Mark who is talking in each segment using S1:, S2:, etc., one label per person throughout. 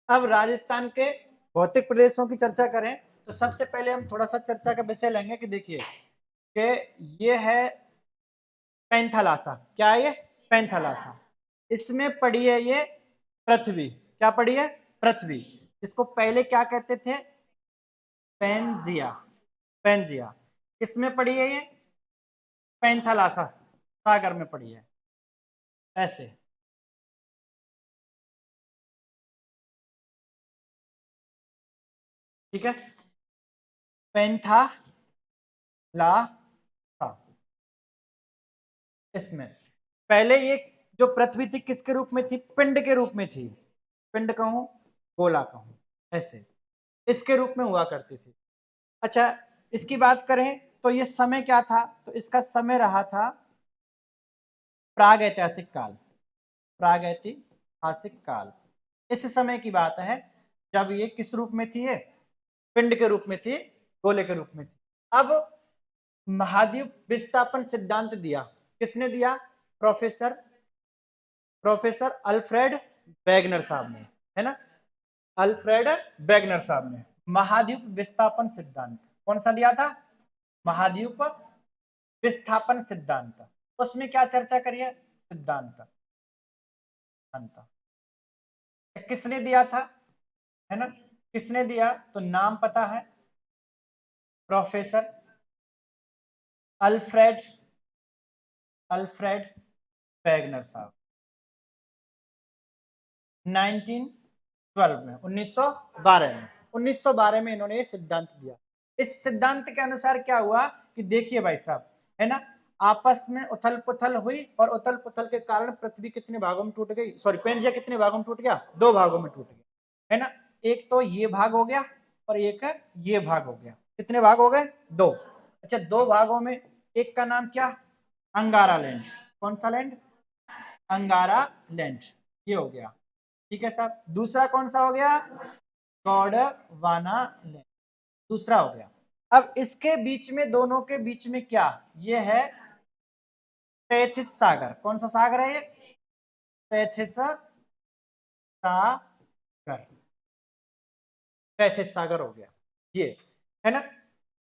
S1: अब राजस्थान के भौतिक प्रदेशों की चर्चा करें तो सबसे पहले हम थोड़ा सा चर्चा का विषय लेंगे कि देखिए कि ये है पैंथालासा। क्या है ये? पैंथालासा। इसमें पड़ी है ये पृथ्वी। क्या पड़ी है? पृथ्वी। इसको पहले क्या कहते थे? पेंजिया। पेंजिया। किसमें पड़ी है ये? पैंथालासा सागर में पड़ी है। ऐसे ठीक है। पैंथालासा इसमें पहले ये जो पृथ्वी थी किसके रूप में थी? पिंड के रूप में थी। पिंड कहूं, गोला कहूं, ऐसे इसके रूप में हुआ करती थी। अच्छा, इसकी बात करें तो ये समय क्या था? तो इसका समय रहा था प्राग ऐतिहासिक काल। प्राग ऐतिहासिक काल इस समय की बात है जब ये किस रूप में थी? ये पिंड के रूप में थी, गोले के रूप में थी। अब महाद्वीप विस्थापन सिद्धांत दिया किसने दिया? प्रोफेसर प्रोफेसर अल्फ्रेड वेगनर साहब ने, है ना। अल्फ्रेड वेगनर साहब ने महाद्वीप विस्थापन सिद्धांत कौन सा दिया था? महाद्वीप विस्थापन सिद्धांत। उसमें क्या चर्चा करिए? सिद्धांत। किसने दिया था, है ना? किसने दिया? तो नाम पता है, प्रोफेसर अल्फ्रेड अल्फ्रेड वेगनर साहब। 1912 में 1912 में इन्होंने ये सिद्धांत दिया। इस सिद्धांत के अनुसार क्या हुआ कि देखिए भाई साहब, है ना, आपस में उथल पुथल हुई और उथल पुथल के कारण पृथ्वी कितने भागों में टूट गई? सॉरी, पेंजिया कितने भागों में टूट गया? 2 भागों में टूट गया, है ना। एक तो ये भाग हो गया और एक ये भाग हो गया। कितने भाग हो गए? 2। अच्छा, 2 भागों में एक का नाम क्या? अंगारा लैंड। कौन सा लैंड? अंगारा लैंड। ये हो गया, ठीक है साहब। दूसरा कौन सा हो गया? गौडवाना लैंड। दूसरा हो गया। अब इसके बीच में, दोनों के बीच में क्या? ये है टेथिस सागर। कौन सा सागर है ये? टेथिस सागर। टेथिस सागर हो गया ये, है ना।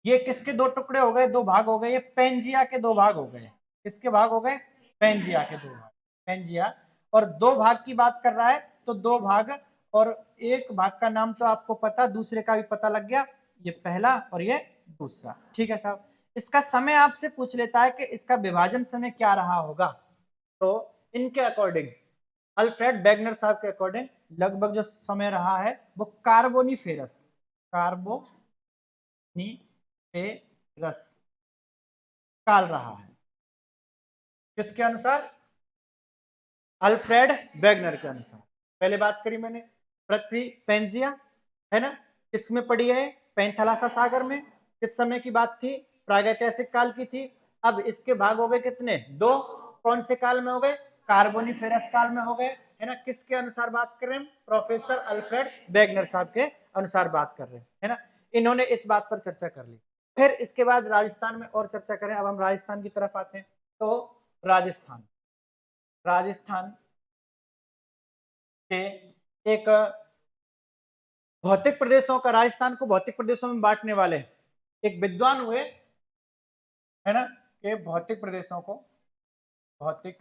S1: ये किसके 2 टुकड़े हो गए? 2 भाग हो गए। ये पेंजिया के 2 भाग हो गए। किसके भाग हो गए? पेंजिया के 2 भाग। पेंजिया। और 2 भाग की बात कर रहा है तो 2 भाग, और एक भाग का नाम तो आपको पता, दूसरे का भी पता लग गया। ये पहला और ये दूसरा, ठीक है साहब। इसका समय आपसे पूछ लेता है कि इसका विभाजन समय क्या रहा होगा। तो इनके अकॉर्डिंग, अल्फ्रेड वेगनर साहब के अकॉर्डिंग, लगभग जो समय रहा है वो कार्बोनिफेरस काल रहा है। किसके अनुसार? अल्फ्रेड वेगनर के अनुसार। पहले बात करी मैंने पृथ्वी पेंजिया, है ना, किसमें पड़ी है? पैंथालासा सागर में। किस समय की बात थी? प्रागैतिहासिक काल की थी। अब इसके भाग हो गए कितने? 2। कौन से काल में हो गए? कार्बोनिफेरस काल में हो गए, है ना। किसके अनुसार बात कर रहे हैं? प्रोफेसर अल्फ्रेड वेगनर साहब के अनुसार बात कर रहे हैं, है ना। इन्होंने इस बात पर चर्चा कर ली। फिर इसके बाद राजस्थान में और चर्चा करें। अब हम राजस्थान की तरफ आते हैं। तो राजस्थान राजस्थान के एक भौतिक प्रदेशों का, राजस्थान को भौतिक प्रदेशों में बांटने वाले एक विद्वान हुए, है ना, कि भौतिक प्रदेशों को, भौतिक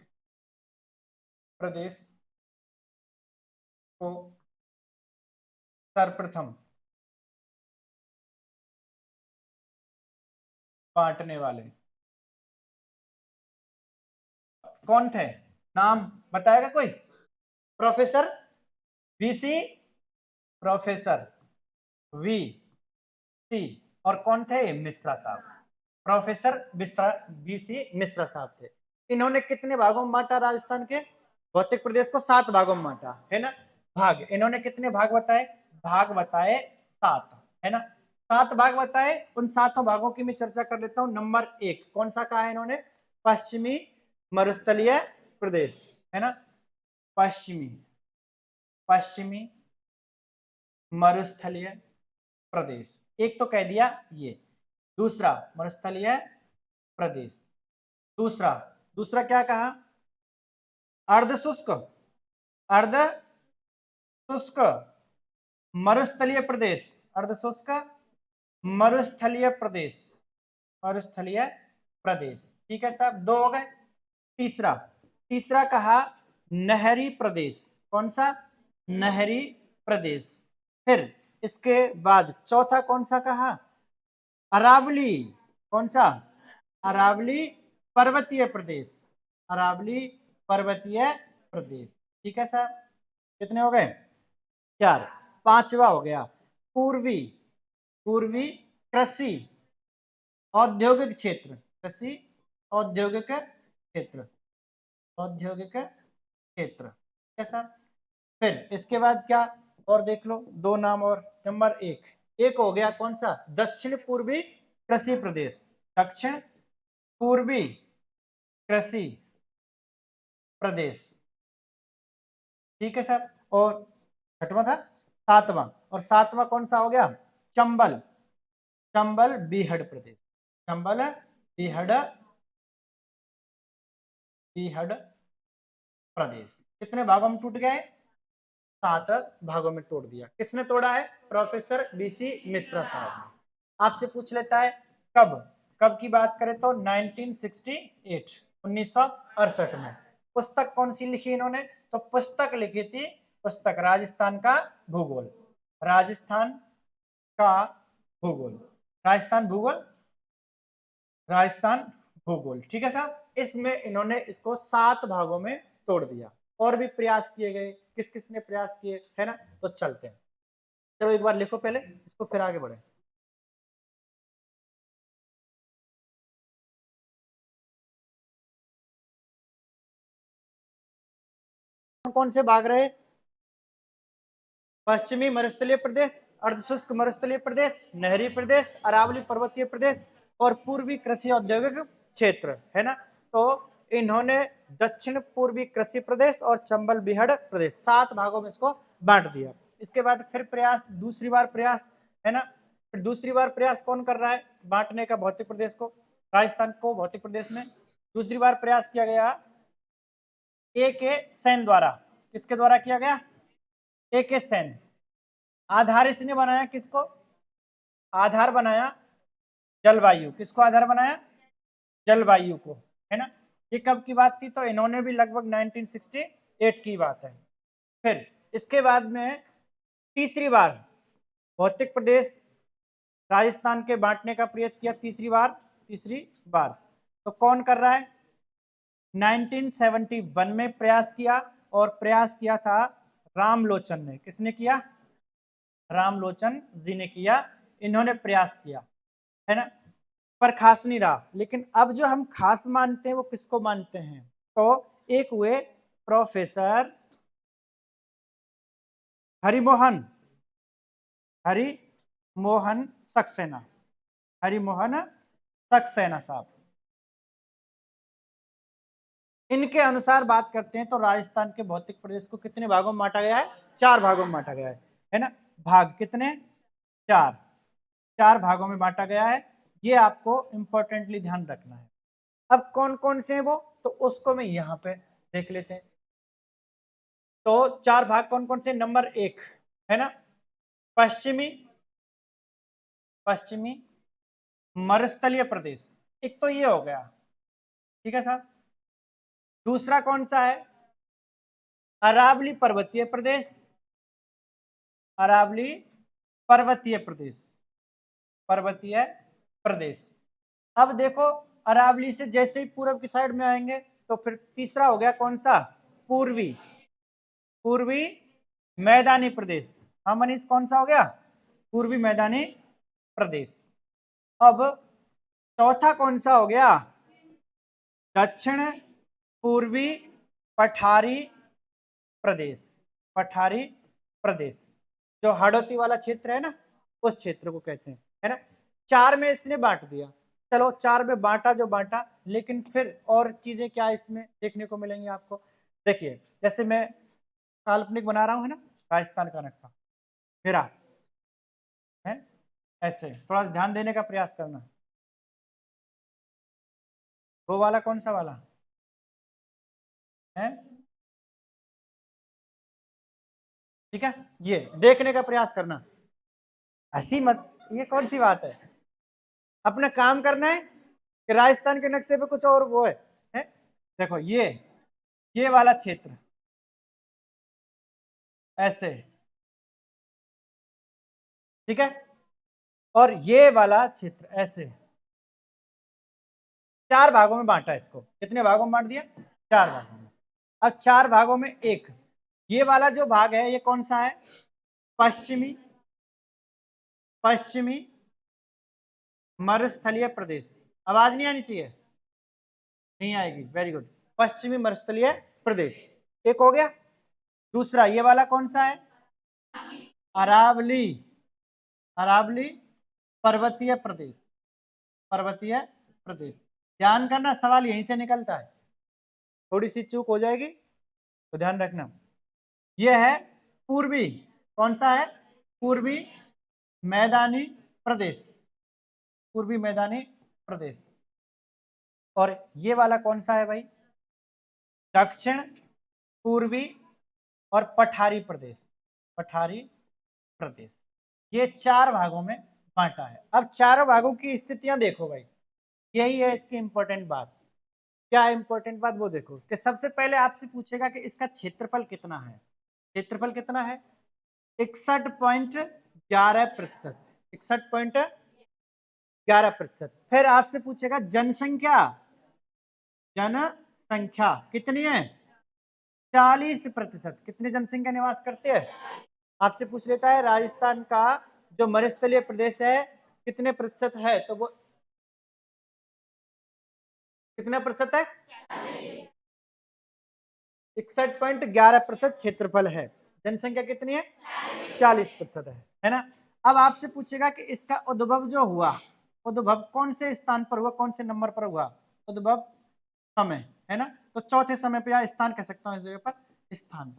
S1: प्रदेश को सर्वप्रथम बांटने वाले कौन थे? नाम बताएगा कोई? प्रोफेसर वीसी, प्रोफेसर वी सी, और कौन थे? मिश्रा साहब। प्रोफेसर मिश्रा, बीसी मिश्रा साहब थे। इन्होंने कितने भागों में बांटा राजस्थान के भौतिक प्रदेश को? 7 भागों में बांटा, है ना। भाग इन्होंने कितने भाग बताए? भाग बताए 7, है ना। 7 भाग बताए। उन 7 भागों की मैं चर्चा कर लेता हूं। नंबर 1 कौन सा कहा है इन्होंने? पश्चिमी मरुस्थलीय प्रदेश, है ना। पश्चिमी पश्चिमी मरुस्थलीय प्रदेश, एक तो कह दिया ये। दूसरा मरुस्थलीय प्रदेश। दूसरा दूसरा क्या कहा? अर्ध शुष्क, अर्ध शुष्क मरुस्थलीय प्रदेश, अर्धशुष्क मरुस्थलीय प्रदेश, मरुस्थलीय प्रदेश। ठीक है साहब, दो हो गए। तीसरा, तीसरा कहा नहरी प्रदेश। कौन सा? नहरी प्रदेश। फिर इसके बाद चौथा कौन सा कहा? अरावली। कौन सा? अरावली पर्वतीय प्रदेश, अरावली पर्वतीय प्रदेश। ठीक है साहब, कितने हो गए? चार। पांचवा हो गया पूर्वी, पूर्वी कृषि औद्योगिक क्षेत्र, कृषि औद्योगिक क्षेत्र, औद्योगिक क्षेत्र। कैसा? फिर इसके बाद क्या और देख लो, दो नाम और। नंबर एक, एक हो गया कौन सा? दक्षिण पूर्वी कृषि प्रदेश, दक्षिण पूर्वी कृषि प्रदेश। ठीक है सर। और छठवां था, सातवां, और सातवां कौन सा हो गया? चंबल, चंबल बीहड़ प्रदेश, चंबल बीहड़, बीहड़ प्रदेश। कितने भागों में टूट गए? 7 भागों में तोड़ दिया। किसने तोड़ा है? प्रोफेसर बीसी मिश्रा साहब ने। आपसे पूछ लेता है कब, कब की बात करें तो 1968, 1968 में। पुस्तक कौन सी लिखी इन्होंने? तो पुस्तक लिखी थी, पुस्तक राजस्थान का भूगोल, राजस्थान का भूगोल, राजस्थान भूगोल, राजस्थान भूगोल। ठीक है साहब, इसमें इन्होंने इसको 7 भागों में तोड़ दिया। और भी प्रयास किए गए, किस किस ने प्रयास किए, है ना? तो चलते हैं, चलो एक बार लिखो पहले इसको, फिर आगे बढ़े। कौन से भाग रहे? पश्चिमी मरुस्थलीय प्रदेश, अर्धशुष्क मरुस्थलीय प्रदेश, नहरी प्रदेश, अरावली पर्वतीय प्रदेश और पूर्वी कृषि औद्योगिक क्षेत्र, है ना? तो इन्होंने दक्षिण पूर्वी कृषि प्रदेश और चंबल बीहड़ प्रदेश 7 भागों में इसको बांट दिया। इसके बाद फिर प्रयास, दूसरी बार प्रयास, है ना? फिर दूसरी बार प्रयास कौन कर रहा है बांटने का भौतिक प्रदेश को, राजस्थान को भौतिक प्रदेश में? दूसरी बार प्रयास किया गया ए के सेन द्वारा। किसके द्वारा किया गया? ए के सेन। आधार इसने बनाया किसको? आधार बनाया जलवायु। किसको आधार बनाया? जलवायु को, है ना? ये कब की बात थी? तो इन्होंने भी लगभग 1968 की बात है। फिर इसके बाद में तीसरी बार भौतिक प्रदेश राजस्थान के बांटने का प्रयास किया, तीसरी बार, तीसरी बार। तो कौन कर रहा है? 1971 में प्रयास किया, और प्रयास किया था रामलोचन ने। किसने किया? रामलोचन जी ने किया, इन्होंने प्रयास किया, है ना? पर खास नहीं रहा। लेकिन अब जो हम खास मानते हैं वो किसको मानते हैं? तो एक हुए प्रोफेसर हरिमोहन, हरिमोहन सक्सेना, हरिमोहन सक्सेना साहब। इनके अनुसार बात करते हैं तो राजस्थान के भौतिक प्रदेश को कितने भागों में बांटा गया है? 4 भागों में बांटा गया है ना? भाग कितने? 4, 4 भागों में बांटा गया है। ये आपको इंपॉर्टेंटली ध्यान रखना है। अब कौन कौन से हैं वो, तो उसको मैं यहाँ पे देख लेते हैं। तो 4 भाग कौन कौन से? नंबर 1, है ना, पश्चिमी, पश्चिमी मरुस्थलीय प्रदेश, एक तो ये हो गया। ठीक है साहब। दूसरा कौन सा है? अरावली पर्वतीय प्रदेश, अरावली पर्वतीय प्रदेश, पर्वतीय प्रदेश। अब देखो, अरावली से जैसे ही पूर्व की साइड में आएंगे तो फिर तीसरा हो गया कौन सा? पूर्वी, पूर्वी मैदानी प्रदेश। हाँ मनीष, कौन सा हो गया? पूर्वी मैदानी प्रदेश। अब चौथा कौन सा हो गया? दक्षिण पूर्वी पठारी प्रदेश, पठारी प्रदेश, जो हाड़ौती वाला क्षेत्र है ना, उस क्षेत्र को कहते हैं, है ना? 4 में इसने बांट दिया। चलो 4 में बांटा जो बांटा, लेकिन फिर और चीजें क्या इसमें देखने को मिलेंगी आपको। देखिए, जैसे मैं काल्पनिक बना रहा हूं, है ना, राजस्थान का नक्शा मेरा है, ऐसे थोड़ा ध्यान देने का प्रयास करना। वो वाला कौन सा वाला है? ठीक है, ये देखने का प्रयास करना, हंसी मत, ये कौन सी बात है, अपना काम करना है कि राजस्थान के नक्शे पे कुछ और वो है? देखो ये वाला क्षेत्र ऐसे, ठीक है, और ये वाला क्षेत्र ऐसे, चार भागों में बांटा इसको, कितने भागों में बांट दिया, चार भागों में। अब चार भागों में एक, ये वाला जो भाग है ये कौन सा है, पश्चिमी, पश्चिमी मरुस्थलीय प्रदेश, आवाज नहीं आनी चाहिए, नहीं आएगी, वेरी गुड, पश्चिमी मरुस्थलीय प्रदेश, एक हो गया। दूसरा ये वाला कौन सा है, अरावली, अरावली पर्वतीय प्रदेश, पर्वतीय प्रदेश, ध्यान करना सवाल यहीं से निकलता है, थोड़ी सी चूक हो जाएगी तो ध्यान रखना। यह है पूर्वी, कौन सा है, पूर्वी मैदानी प्रदेश, पूर्वी मैदानी प्रदेश। और ये वाला कौन सा है भाई, दक्षिण पूर्वी और पठारी प्रदेश, पठारी प्रदेश। ये चार भागों में बांटा है। अब चारों भागों की स्थितियां देखो भाई, यही है इसकी इंपॉर्टेंट बात। क्या इंपॉर्टेंट बात वो देखो कि सबसे पहले आपसे पूछेगा कि इसका क्षेत्रफल कितना है, क्षेत्रफल कितना है, 61.11%, 61.11%। फिर आपसे पूछेगा जनसंख्या, जनसंख्या कितनी है, 40%, कितनी जनसंख्या निवास करते हैं। आपसे पूछ लेता है राजस्थान का जो मरुस्थलीय प्रदेश है कितने प्रतिशत है, तो वो कितने प्रतिशत है, 61.11% क्षेत्रफल है, जनसंख्या कितनी है, 40% है ना। अब आपसे पूछेगा कि इसका उद्भव जो हुआ, उद्भव कौन से स्थान पर हुआ, कौन से नंबर पर हुआ, उद्भव समय, है ना, तो चौथे समय पर, या स्थान कह सकता हूं इस जगह पर, स्थान,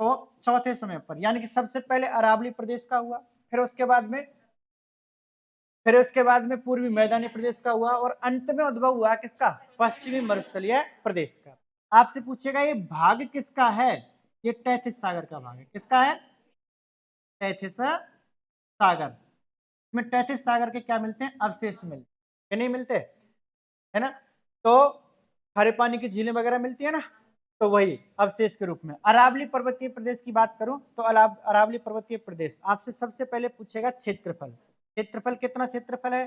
S1: तो चौथे समय पर, यानी कि सबसे पहले अरावली प्रदेश का हुआ, फिर उसके बाद में, फिर उसके बाद में पूर्वी मैदानी प्रदेश का हुआ, और अंत में उद्भव हुआ किसका, पश्चिमी मरुस्थलीय प्रदेश का। आपसे पूछेगा ये भाग किसका है, ये टैथिस सागर का भाग है, किसका है, टैथिस सागर। इसमें टैथिस सागर के क्या मिलते हैं, अवशेष मिलते हैं, नहीं मिलते, है ना, तो खारे पानी की झीलें वगैरह मिलती है ना, तो वही अवशेष के रूप में। अरावली पर्वतीय प्रदेश की बात करूं तो अरावली पर्वतीय प्रदेश आपसे सबसे पहले पूछेगा क्षेत्रफल, क्षेत्रफल कितना क्षेत्रफल है,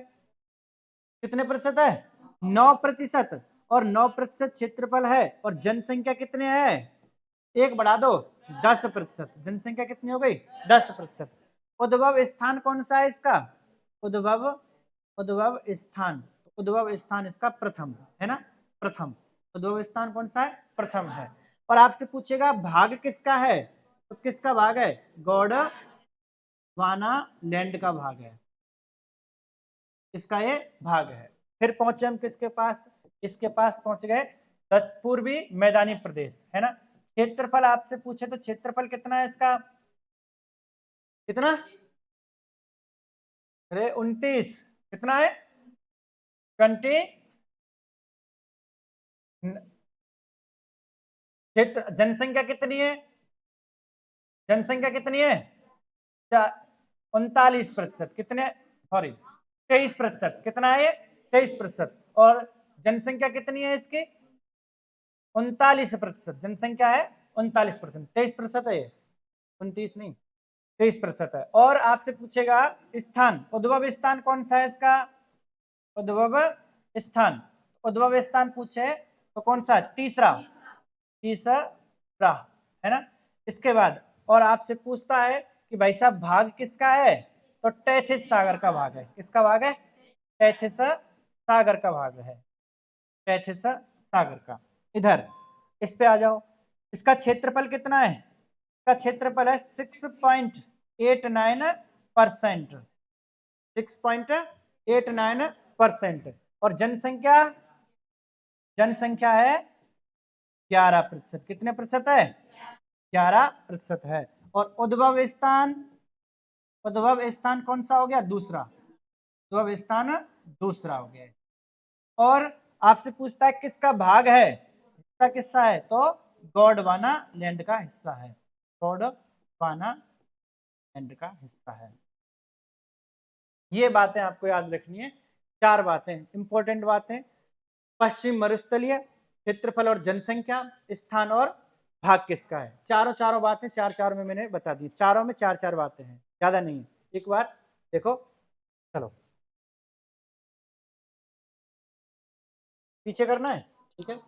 S1: कितने प्रतिशत है, 9%, और 9% क्षेत्रफल है, और जनसंख्या कितने हैं, एक बढ़ा दो, 10%, जनसंख्या कितनी हो गई, 10%। उद्भव स्थान कौन सा है इसका, उद्भव, उद्भव स्थान, उद्भव स्थान इसका प्रथम है ना, प्रथम, उद्भव स्थान कौन सा है, प्रथम है। और आपसे पूछेगा भाग किसका है, तो किसका भाग है, गोंडवाना लैंड का भाग है, इसका ये भाग है। फिर पहुंचे हम किसके पास, इसके पास पहुंच गए पूर्वी मैदानी प्रदेश, है ना। क्षेत्रफल आपसे पूछे तो क्षेत्रफल कितना है इसका, कितना, अरे 29, कितना है, 20, क्षेत्र, जनसंख्या कितनी है, जनसंख्या कितनी है, 39%, कितने, सॉरी 23%, कितना है ये, 23%, और जनसंख्या कितनी है इसकी, 39%, जनसंख्या है 39%, 23% है ये, 29 नहीं, 23% है। और आपसे पूछेगा स्थान, उद्भव स्थान कौन सा है इसका, उद्भव स्थान, उद्भव स्थान पूछे तो कौन सा है, तीसरा, तीसरा, है ना। इसके बाद और आपसे पूछता है कि भाई साहब भाग किसका है, तो टैथिस सागर का भाग है, किसका भाग है, टैथिस सागर का भाग है, टैथिस सागर का। इधर इस पे आ जाओ, इसका क्षेत्रफल कितना है, इसका क्षेत्रफल है 6.89%, 6.89%, और जनसंख्या, जनसंख्या है 11%, कितने प्रतिशत है, 11% है। और उद्भव स्थान, उद्भव स्थान कौन सा हो गया, दूसरा, उद्भव स्थान दूसरा हो गया। और आपसे पूछता है किसका भाग है, हिस्सा किसका है, तो गोंडवाना लैंड का हिस्सा है, गोंडवाना गोंडवाना लैंड का हिस्सा है। ये बातें आपको याद रखनी है, 4 बातें इंपॉर्टेंट बातें। पश्चिम मरुस्थलीय, क्षेत्रफल और जनसंख्या, स्थान और भाग किसका है। चारों बातें 4 में मैंने बता दी, चारों में 4 बातें हैं, ज्यादा नहीं। एक बार देखो, चलो पीछे करना है, ठीक है।